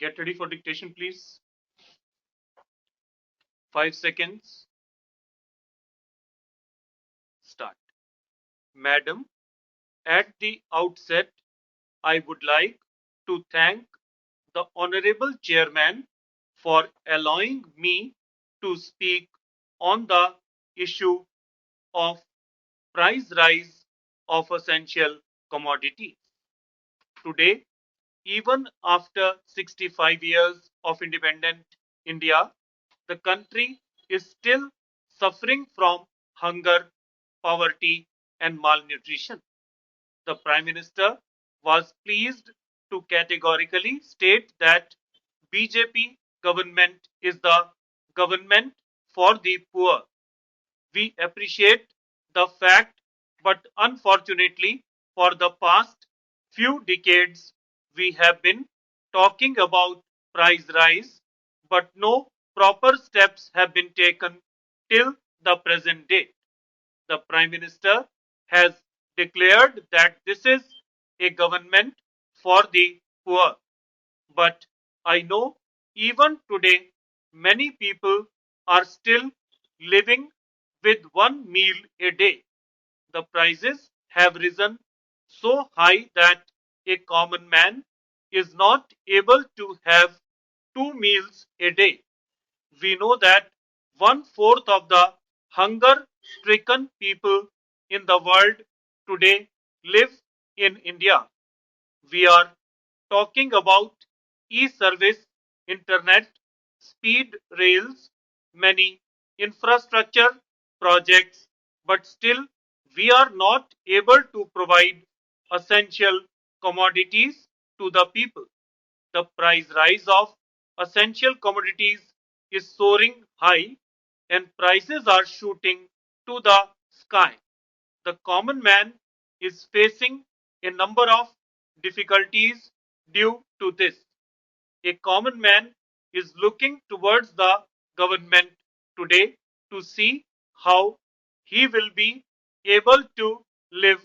Get ready for dictation, please. 5 seconds. Start. Madam, at the outset, I would like to thank the Honorable Chairman for allowing me to speak on the issue of price rise of essential commodities. Today, even after 65 years of independent India, the country is still suffering from hunger, poverty, and malnutrition. The Prime Minister was pleased to categorically state that BJP government is the government for the poor. We appreciate the fact, but unfortunately, for the past few decades, we have been talking about price rise, but no proper steps have been taken till the present day. The Prime Minister has declared that this is a government for the poor. But I know even today many people are still living with one meal a day. The prices have risen so high that a common man is not able to have two meals a day. We know that one fourth of the hunger stricken people in the world today live in India. We are talking about e-service, internet, speed rails, many infrastructure projects, but still we are not able to provide essential commodities to the people. The price rise of essential commodities is soaring high and prices are shooting to the sky. The common man is facing a number of difficulties due to this. A common man is looking towards the government today to see how he will be able to live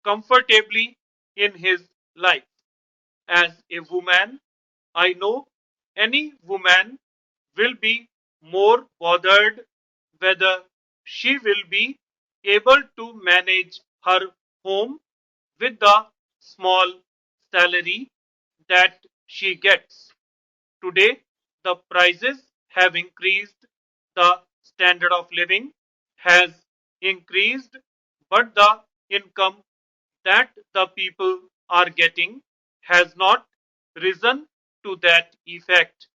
comfortably in his life. As a woman, I know any woman will be more bothered whether she will be able to manage her home with the small salary that she gets. Today, the prices have increased, the standard of living has increased, but the income that the people are getting has not risen to that effect.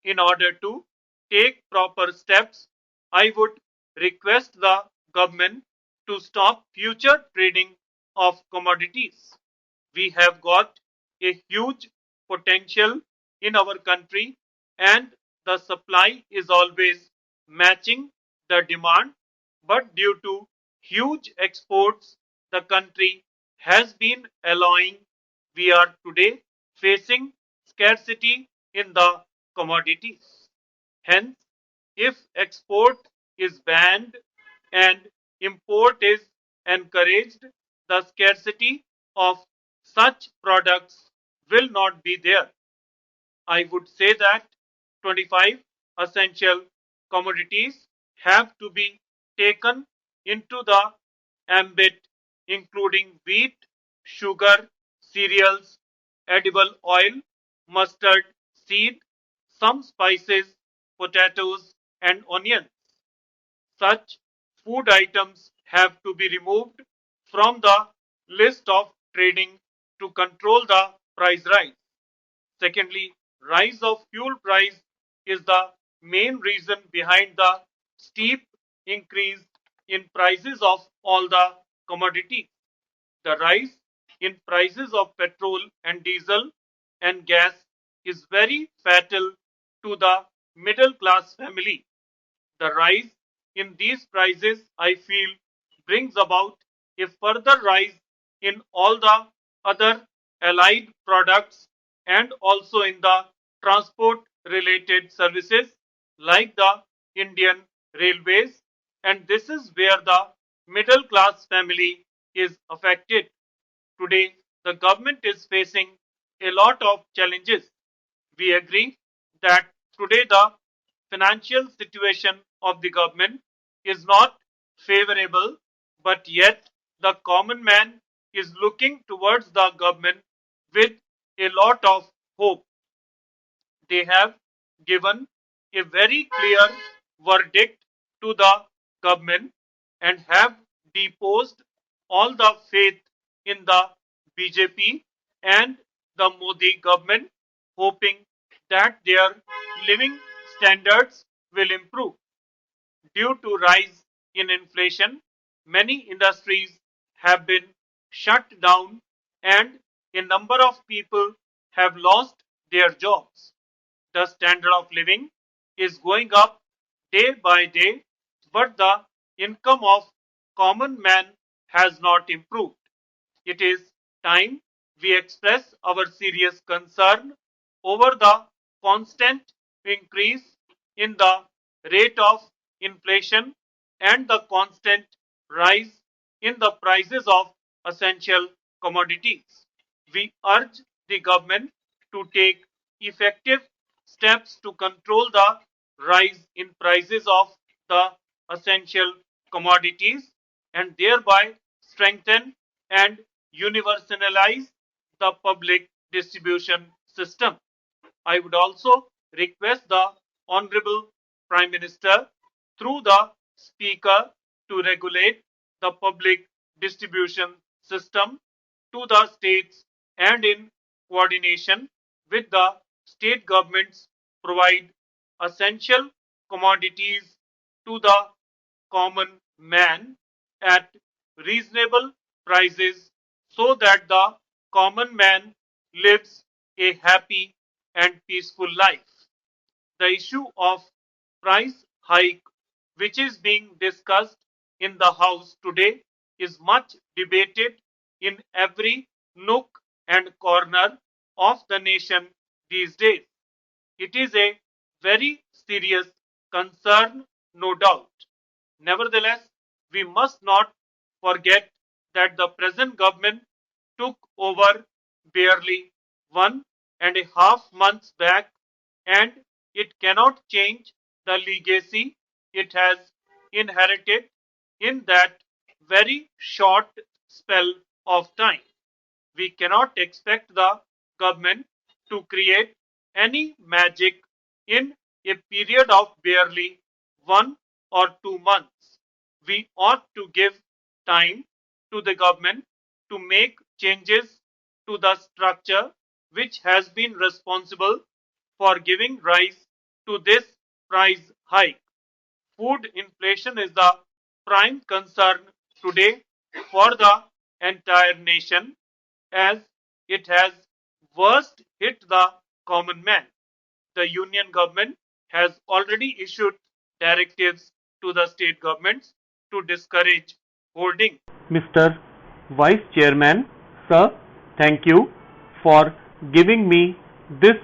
In order to take proper steps, I would request the government to stop future trading of commodities. We have got a huge potential in our country and the supply is always matching the demand, but due to huge exports the country has been allowing, we are today facing scarcity in the commodities. Hence, if export is banned and import is encouraged, the scarcity of such products will not be there. I would say that 25 essential commodities have to be taken into the ambit, including wheat, sugar, cereals, edible oil, mustard seed, some spices, potatoes, and onions. Such food items have to be removed from the list of trading to control the price rise. Secondly, rise of fuel price is the main reason behind the steep increase in prices of all the commodities. The rise in prices of petrol and diesel and gas is very fatal to the middle class family. The rise in these prices, I feel, brings about a further rise in all the other allied products and also in the transport related services like the Indian railways, and this is where the middle class family is affected. Today, the government is facing a lot of challenges. We agree that today the financial situation of the government is not favorable, but yet the common man is looking towards the government with a lot of hope. They have given a very clear verdict to the government and have deposed all the faith in the BJP and the Modi government, hoping that their living standards will improve. Due to rise in inflation, many industries have been shut down and a number of people have lost their jobs. The standard of living is going up day by day, but the income of common man has not improved. It is time we express our serious concern over the constant increase in the rate of inflation and the constant rise in the prices of essential commodities. We urge the government to take effective steps to control the rise in prices of the essential commodities and thereby strengthen and universalize the public distribution system. I would also request the Honorable Prime Minister through the Speaker to regulate the public distribution system to the states and in coordination with the state governments provide essential commodities to the common man at reasonable prices so that the common man lives a happy and peaceful life. The issue of price hike, which is being discussed in the House today, is much debated in every nook and corner of the nation these days. It is a very serious concern, no doubt. Nevertheless, we must not forget that the present government took over barely 1.5 months back and it cannot change the legacy it has inherited in that very short spell of time. We cannot expect the government to create any magic in a period of barely 1 or 2 months. We ought to give time to the government to make changes to the structure which has been responsible for giving rise to this price hike. Food inflation is the prime concern today for the entire nation as it has worst hit the common man. The union government has already issued directives to the state governments to discourage hoarding. Mr. Vice Chairman, sir, thank you for giving me this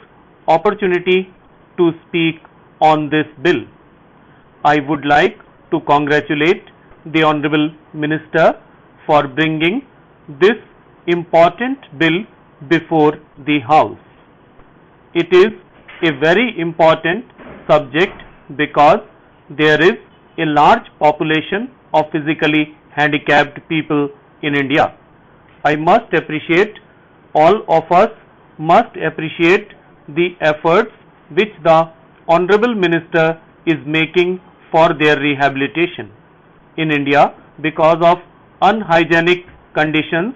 opportunity to speak on this bill. I would like to congratulate the Honorable Minister for bringing this important bill before the House. It is a very important subject because there is a large population of physically handicapped people in India. I must appreciate, all of us must appreciate the efforts which the Honorable Minister is making for their rehabilitation. In India, because of unhygienic conditions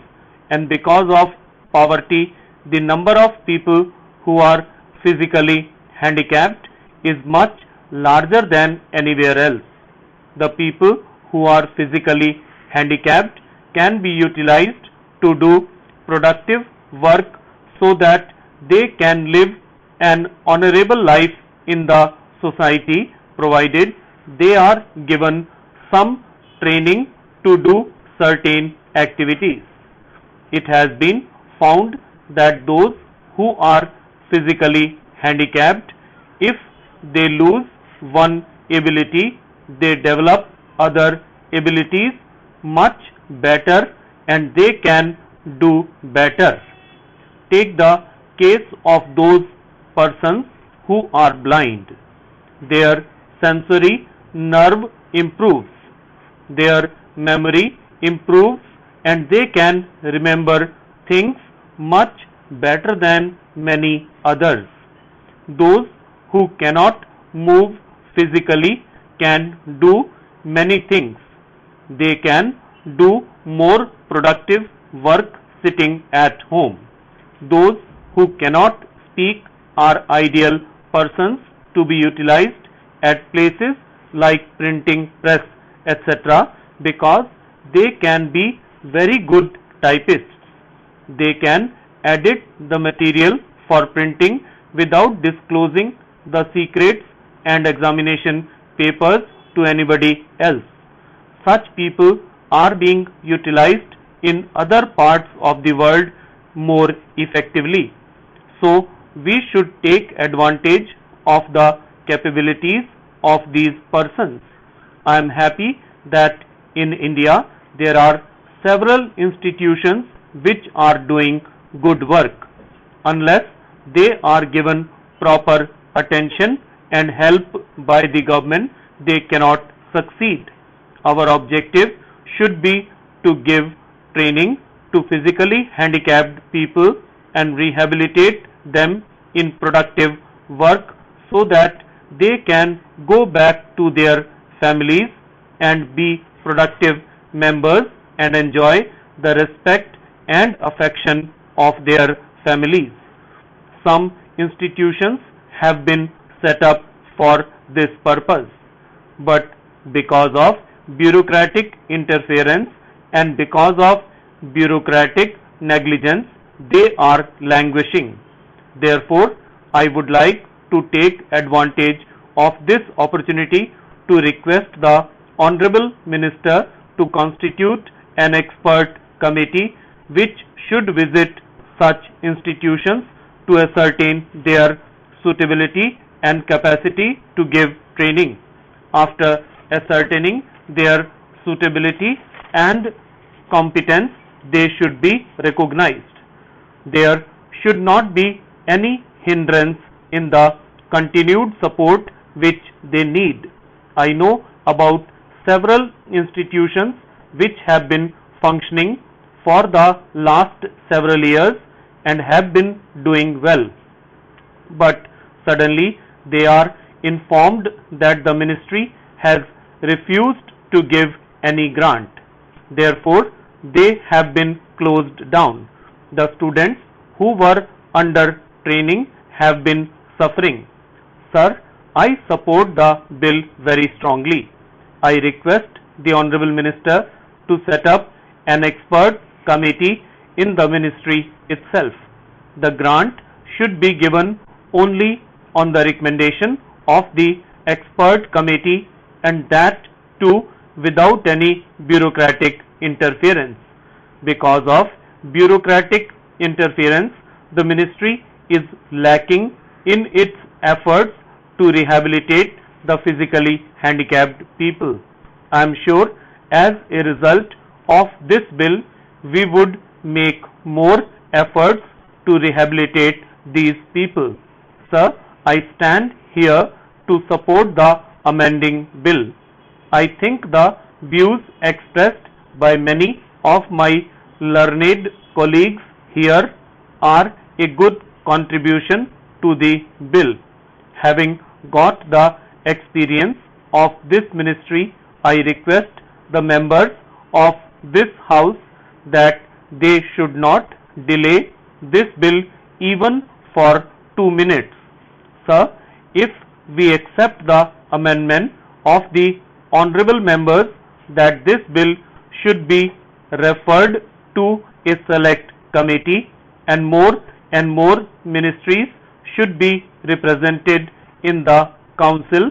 and because of poverty, the number of people who are physically handicapped is much larger than anywhere else. The people who are physically handicapped can be utilized to do productive work so that they can live an honorable life in the society provided they are given some training to do certain activities. It has been found that those who are physically handicapped, if they lose one ability, they develop other abilities much better and they can do better. Take the case of those persons who are blind. Their sensory nerve improves, their memory improves, and they can remember things much better than many others. Those who cannot move physically can do many things. They can do more productive work sitting at home. Those who cannot speak are ideal persons to be utilized at places like printing press, etc., because they can be very good typists. They can edit the material for printing without disclosing the secrets and examination papers to anybody else. Such people are being utilized in other parts of the world more effectively. So we should take advantage of the capabilities of these persons. I am happy that in India there are several institutions which are doing good work. Unless they are given proper attention and help by the government, they cannot succeed. Our objective should be to give training to physically handicapped people and rehabilitate them in productive work so that they can go back to their families and be productive members and enjoy the respect and affection of their families. Some institutions have been set up for this purpose, but because of bureaucratic interference and because of bureaucratic negligence, they are languishing. Therefore, I would like to take advantage of this opportunity to request the Honorable Minister to constitute an expert committee which should visit such institutions to ascertain their suitability and capacity to give training. After ascertaining their suitability and competence, they should be recognized. There should not be any hindrance in the continued support which they need. I know about several institutions which have been functioning for the last several years and have been doing well, but suddenly they are informed that the ministry has refused to give any grant. Therefore, they have been closed down. The students who were under training have been suffering. Sir, I support the bill very strongly. I request the Honorable Minister to set up an expert committee in the ministry itself. The grant should be given only on the recommendation of the expert committee, and that too without any bureaucratic interference. Because of bureaucratic interference, the ministry is lacking in its efforts to rehabilitate the physically handicapped people. I am sure as a result of this bill, we would make more efforts to rehabilitate these people. Sir, I stand here to support the amending bill. I think the views expressed by many of my learned colleagues here are a good contribution to the bill. Having got the experience of this ministry, I request the members of this house that they should not delay this bill even for 2 minutes. Sir, if we accept the amendment of the honorable members that this bill should be referred to a select committee and more ministries should be represented in the council,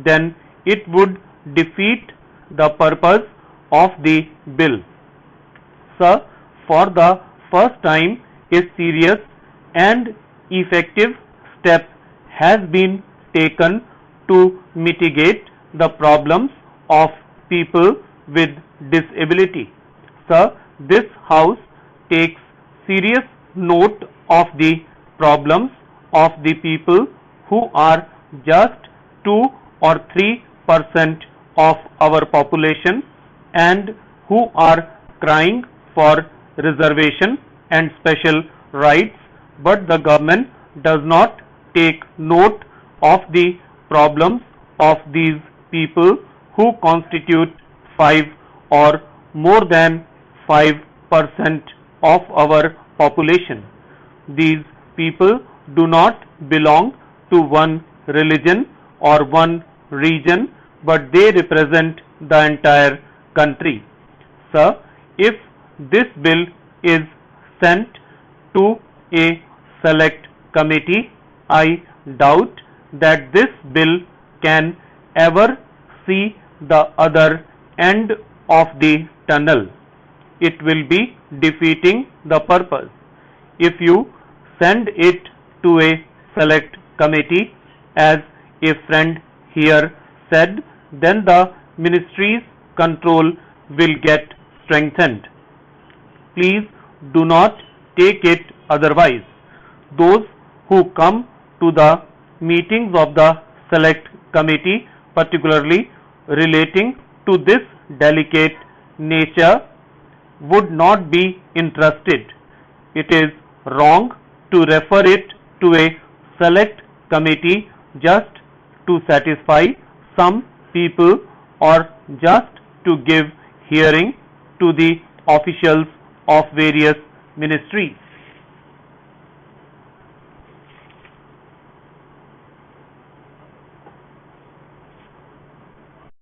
then it would defeat the purpose of the bill. Sir, for the first time a serious and effective step has been taken to mitigate the problems of people with disability. Sir, this house takes serious note of the problems of the people who are just 2 or 3% of our population and who are crying for reservation and special rights, but the government does not take note of the problems of these people who constitute 5 or more than 5% of our population. These people do not belong to one religion or one region, but they represent the entire country. Sir, if this bill is sent to a select committee, I doubt that this bill can ever see the other end of the tunnel. It will be defeating the purpose. If you send it to a select committee, as a friend here said, then the ministry's control will get strengthened. Please do not take it otherwise. Those who come to the meetings of the select committee, particularly relating to this delicate nature, would not be interested. It is wrong to refer it to a select committee just to satisfy some people or just to give hearing to the officials of various ministries.